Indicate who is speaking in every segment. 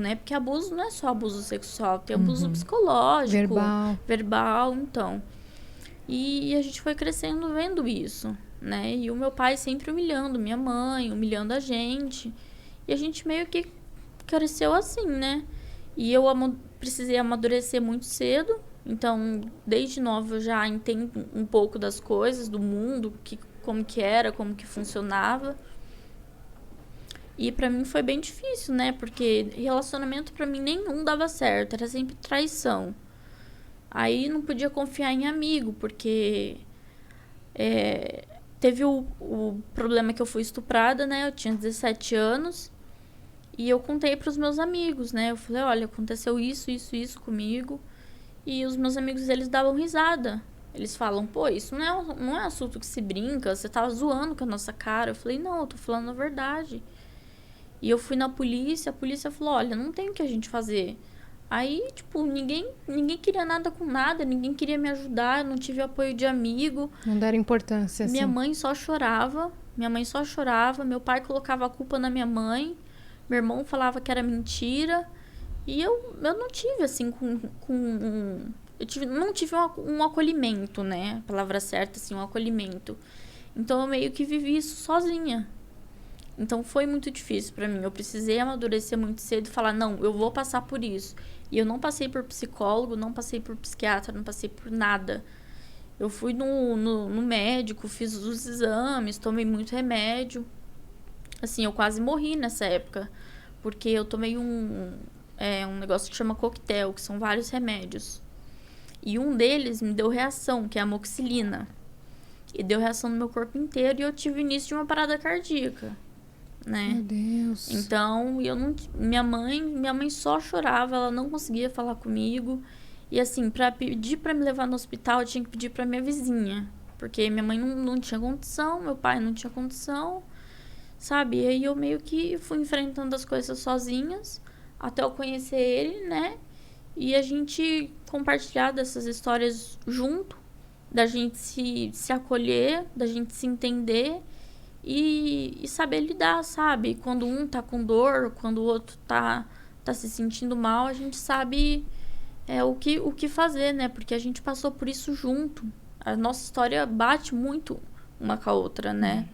Speaker 1: né? Porque abuso não é só abuso sexual, tem abuso psicológico, verbal, então. E a gente foi crescendo vendo isso, né? E o meu pai sempre humilhando minha mãe, humilhando a gente. E a gente meio que cresceu assim, né? E eu precisei amadurecer muito cedo. Então, desde nova eu já entendo um pouco das coisas, do mundo, como que era, como que funcionava. E pra mim foi bem difícil, né? Porque relacionamento pra mim nenhum dava certo, era sempre traição. Aí não podia confiar em amigo, porque teve o problema que eu fui estuprada, né? Eu tinha 17 anos. E eu contei pros meus amigos, né? Eu falei, olha, aconteceu isso comigo. E os meus amigos, eles davam risada. Eles falam, pô, isso não é assunto que se brinca, você tava zoando com a nossa cara. Eu falei, não, eu tô falando a verdade. E eu fui na polícia, a polícia falou, olha, não tem o que a gente fazer. Aí, tipo, ninguém queria nada com nada, ninguém queria me ajudar, eu não tive apoio de amigo.
Speaker 2: Não deram importância, assim.
Speaker 1: Minha mãe só chorava, meu pai colocava a culpa na minha mãe, meu irmão falava que era mentira. E eu não tive, assim, não tive um acolhimento, né? A palavra certa, assim, um acolhimento. Então, eu meio que vivi isso sozinha. Então, foi muito difícil pra mim. Eu precisei amadurecer muito cedo e falar, não, eu vou passar por isso. E eu não passei por psicólogo, não passei por psiquiatra, não passei por nada. Eu fui no médico, fiz os exames, tomei muito remédio. Assim, eu quase morri nessa época. Porque eu tomei um negócio que chama coquetel, que são vários remédios. E um deles me deu reação, que é a amoxicilina. E deu reação no meu corpo inteiro e eu tive início de uma parada cardíaca, né?
Speaker 2: Meu Deus.
Speaker 1: Então, minha mãe só chorava, ela não conseguia falar comigo. E assim, pra pedir pra me levar no hospital, eu tinha que pedir pra minha vizinha. Porque minha mãe não tinha condição, meu pai não tinha condição, sabe? E aí eu meio que fui enfrentando as coisas sozinhas, até eu conhecer ele, né? E a gente compartilhar dessas histórias junto, da gente se acolher, da gente se entender e saber lidar, sabe? Quando um tá com dor, quando o outro tá se sentindo mal, a gente sabe o que fazer, né? Porque a gente passou por isso junto. A nossa história bate muito uma com a outra, né?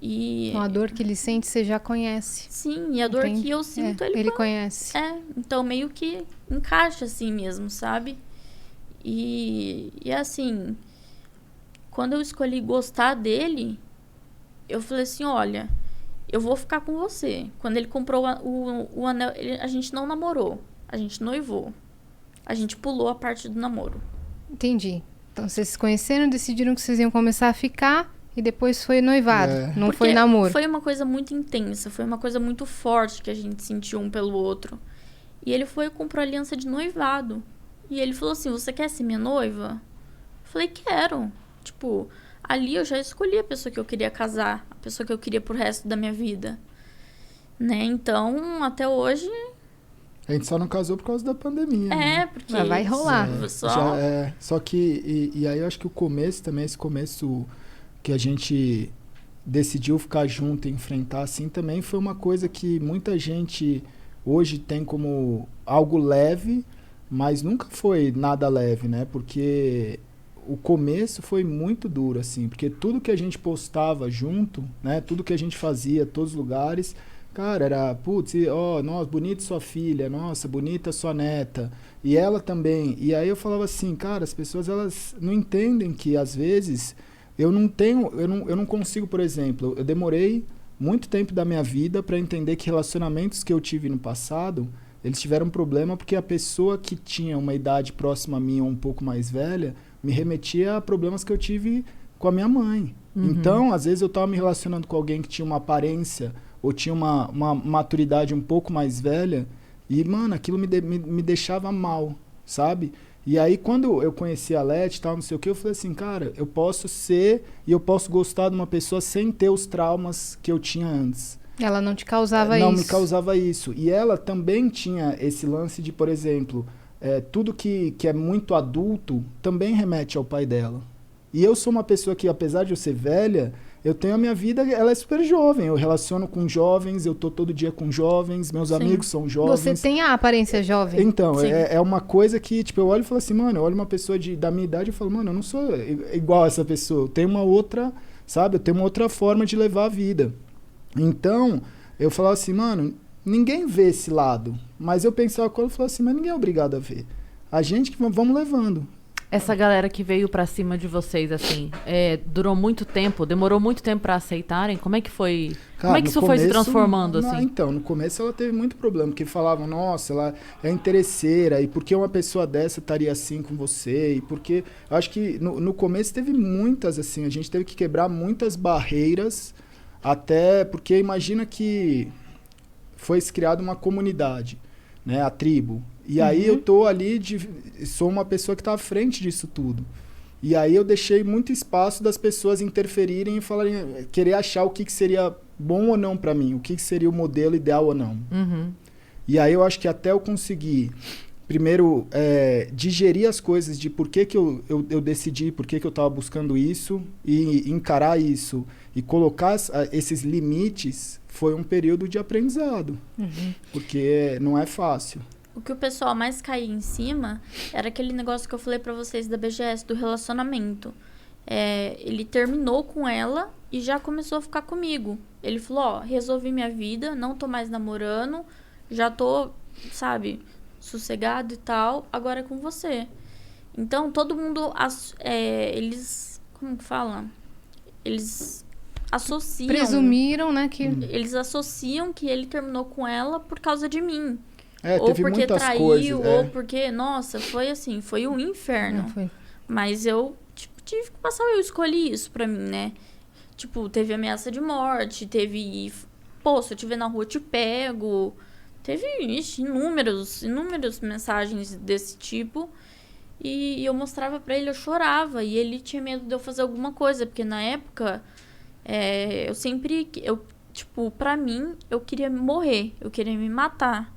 Speaker 1: E
Speaker 2: a dor que ele sente, você já conhece.
Speaker 1: Sim, e a dor que eu sinto,
Speaker 2: ele conhece.
Speaker 1: Então meio que encaixa assim mesmo, sabe? E assim, quando eu escolhi gostar dele, eu falei assim, olha, eu vou ficar com você. Quando ele comprou o anel, a gente não namorou, a gente noivou. A gente pulou a parte do namoro.
Speaker 2: Entendi. Então vocês se conheceram, decidiram que vocês iam começar a ficar e depois foi noivado, não
Speaker 1: Porque
Speaker 2: foi namoro.
Speaker 1: Foi uma coisa muito intensa, foi uma coisa muito forte que a gente sentiu um pelo outro. E ele foi e comprou aliança de noivado. E ele falou assim, você quer ser minha noiva? Eu falei, quero. Tipo, ali eu já escolhi a pessoa que eu queria casar, a pessoa que eu queria pro resto da minha vida. Né? Então, até hoje...
Speaker 3: A gente só não casou por causa da pandemia, né?
Speaker 1: Porque...
Speaker 2: Mas vai rolar.
Speaker 3: Só que... E aí eu acho que o começo também, esse começo que a gente decidiu ficar junto e enfrentar, assim, também foi uma coisa que muita gente hoje tem como algo leve, mas nunca foi nada leve, né? Porque o começo foi muito duro, assim, porque tudo que a gente postava junto, né? Tudo que a gente fazia, todos os lugares... Cara, era, putz, nossa, bonita sua filha, nossa, bonita sua neta. E ela também. E aí eu falava assim, cara, as pessoas, elas não entendem que, às vezes, eu não consigo, por exemplo, eu demorei muito tempo da minha vida para entender que relacionamentos que eu tive no passado, eles tiveram problema porque a pessoa que tinha uma idade próxima a minha ou um pouco mais velha, me remetia a problemas que eu tive com a minha mãe. Então, às vezes eu estava me relacionando com alguém que tinha uma aparência ou tinha uma maturidade um pouco mais velha, e, mano, aquilo me deixava mal, sabe? E aí, quando eu conheci a Leti e tal, não sei o que, eu falei assim, cara, eu posso ser e eu posso gostar de uma pessoa sem ter os traumas que eu tinha antes.
Speaker 2: Ela não te causava isso?
Speaker 3: Não me causava isso. E ela também tinha esse lance de, por exemplo, tudo que é muito adulto também remete ao pai dela. E eu sou uma pessoa que, apesar de eu ser velha, eu tenho a minha vida, ela é super jovem. Eu relaciono com jovens, eu tô todo dia com jovens, meus amigos são jovens.
Speaker 2: Você tem a aparência jovem.
Speaker 3: Então, é uma coisa que, tipo, eu olho e falo assim, mano, eu olho uma pessoa da minha idade e falo, mano, eu não sou igual a essa pessoa. Eu tenho uma outra, sabe? Eu tenho uma outra forma de levar a vida. Então, eu falava assim, mano, ninguém vê esse lado. Mas eu pensava quando eu falava assim, mas ninguém é obrigado a ver. A gente que vamos levando.
Speaker 4: Essa galera que veio pra cima de vocês, assim, durou muito tempo, demorou muito tempo pra aceitarem? Como é que foi?
Speaker 3: Cara,
Speaker 4: como é que isso foi se transformando, assim?
Speaker 3: Então, no começo ela teve muito problema, porque falavam, nossa, ela é interesseira, e por que uma pessoa dessa estaria assim com você? E porque, acho que no começo teve muitas, assim, a gente teve que quebrar muitas barreiras, até porque imagina que foi criada uma comunidade, né, a tribo. E aí eu tô ali, sou uma pessoa que tá à frente disso tudo. E aí eu deixei muito espaço das pessoas interferirem e falarem, querer achar o que seria bom ou não para mim, o que seria o modelo ideal ou não. E aí eu acho que até eu conseguir, primeiro, digerir as coisas de por que eu decidi, por que eu tava buscando isso, e encarar isso, e colocar esses limites, foi um período de aprendizado. Porque não é fácil.
Speaker 1: O que o pessoal mais caía em cima era aquele negócio que eu falei pra vocês da BGS, do relacionamento. Ele terminou com ela e já começou a ficar comigo. Ele falou, ó, resolvi minha vida, não tô mais namorando, já tô, sabe, sossegado e tal, agora é com você. Então, todo mundo, eles, como que fala? Eles associam...
Speaker 2: Presumiram, né, que...
Speaker 1: Eles associam que ele terminou com ela por causa de mim. Ou
Speaker 3: teve
Speaker 1: porque
Speaker 3: muitas
Speaker 1: traiu,
Speaker 3: coisas,
Speaker 1: ou porque, nossa, foi assim, foi um inferno.
Speaker 2: Foi.
Speaker 1: Mas eu, tipo, tive que passar, eu escolhi isso pra mim, né? Tipo, teve ameaça de morte, teve, pô, se eu te ver na rua eu te pego. Teve, inúmeras mensagens desse tipo. E eu mostrava pra ele, eu chorava. E ele tinha medo de eu fazer alguma coisa, porque na época, tipo, pra mim, eu queria morrer, eu queria me matar.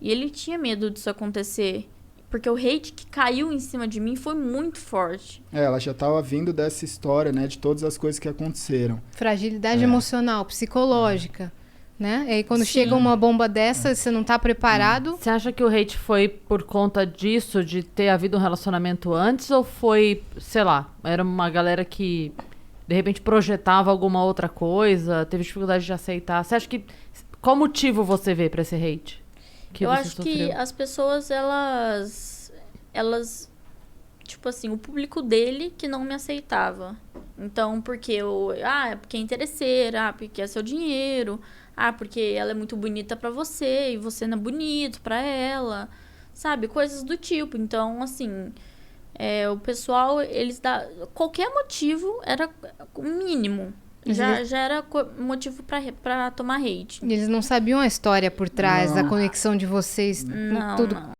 Speaker 1: E ele tinha medo disso acontecer. Porque o hate que caiu em cima de mim foi muito forte.
Speaker 3: Ela já estava vindo dessa história, né? De todas as coisas que aconteceram.
Speaker 2: Fragilidade emocional, psicológica, né? E aí quando chega uma bomba dessa, você não tá preparado.
Speaker 4: Você acha que o hate foi por conta disso, de ter havido um relacionamento antes? Ou foi, sei lá, era uma galera que, de repente, projetava alguma outra coisa, teve dificuldade de aceitar? Você acha que... Qual motivo você vê pra esse hate?
Speaker 1: Eu acho que as pessoas, elas, tipo assim, o público dele que não me aceitava. Então, porque porque é interesseira, porque é seu dinheiro, porque ela é muito bonita pra você e você não é bonito pra ela, sabe? Coisas do tipo. Então, assim, o pessoal, eles dão... Qualquer motivo era o mínimo. Já era motivo pra tomar hate.
Speaker 2: Eles não sabiam a história por trás da conexão de vocês, tudo.
Speaker 1: Não.